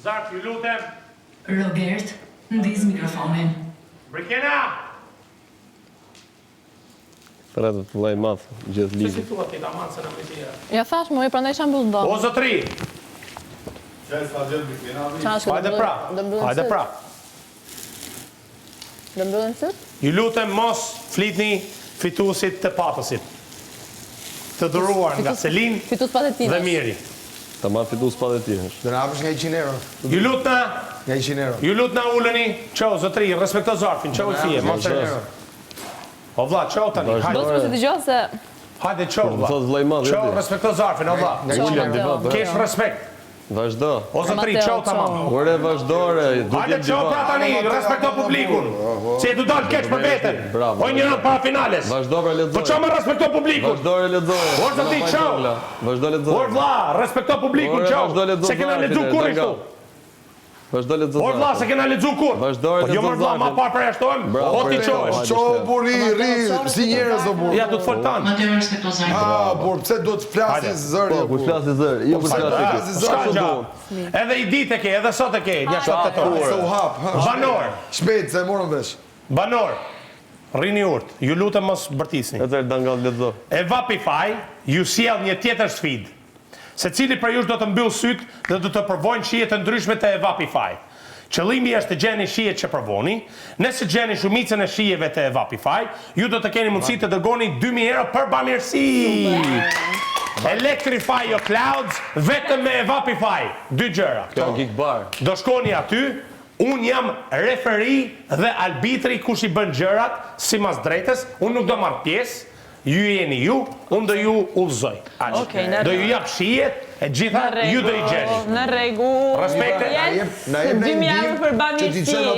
Zarf, ju lutem. Robert, ndiz mikrofonin. Brikena! Për atë të vlaj math, gjithë Se lidhë. si thua ti, ta manë se në mëjtira. Ja thash, më i prandaj shambull ndo. O zotri, Çashku, hajde pra, hajde pra. Do mbyllen syt? Ju lutem mos flitni fituesit të patësit. Të dhuruar nga Selin Fitus patetinë. dhe Miri. Ta marrë fitu s'pa dhe ti është. Do na hapësh nga 100 euro. Ju lutna, Nga 100 euro. ju lutna uleni. Qo, zotri, respekto zarfin, qo i fije, mos e. O vlla, qo tani, Do hajde. të dëgjoj se Hajde qo, Më vlla. thot vlaj madh, Qo, e ti. respekto zarfin, o vlla. William, Mateo. divat, Kesh respekt. Vazhdo. O zotri, Mateo, qo tamam. Ore, vazhdore, du Hajde t'jem qo pra divat. tani, respekto publikun. Se du dal keq për veten. Bravo. O një para finales. Vazhdo pra Po ledzoj. qo me respekto publikun. Vazhdore ledzoj. Or zotri, qo. Vazhdo Or ledzoj. vlla, respekto publikun, Ore, qo. vazhdo lexo Se kena zarfin, lexu e, kurrë danga. këtu. Vazhdo ledzoj. Or vlla, se kena lexu kur. Vazhdore Po jo lexo më vlla, ma zarfin. parë përjashtojmë. Bravo, O ti Mateo, qohesh. hajde. Ço buri, ri, si njerëz o bur. Ja du të fol tan. Mateo respekto zarfin. Ah, bur, pse do të Hajde. flasis zëri? Po, kur flasi zër, jo kur flasi Ah, ti. S'ka Ashtu gjë. Edhe i ditë e ke, edhe sot e ke, një shtat tetor. Se u hap. Banor, Shpejt, se morëm vesh. banor. Rini urt, ju lutem mos bërtisni. E tërë dangal ledzoj. E Vapify ju sjell një tjetër sfidë. Se cili për jush do të mbyll syt dhe do të provojnë shije të ndryshme të e Vapify. Qëllimi është të gjeni shijet që provoni. Nëse gjeni shumicën e shijeve të e Vapify, ju do të keni mundësi të dërgoni 2000 euro për bamirësi. Electrify your clouds vetëm me e Vapify. Dy gjëra. Kjo geek bar. Do shkoni aty, unë jam referi dhe arbitri kush i bën gjërat si mas drejtës, unë nuk do marr pjesë, ju jeni ju, unë do ju udhëzoj. Okej, në Do ju jap shijet, e gjitha ju do i gjeni. Në rregull. Respekte. Na jep 2000 euro për që ti bamirësi. çel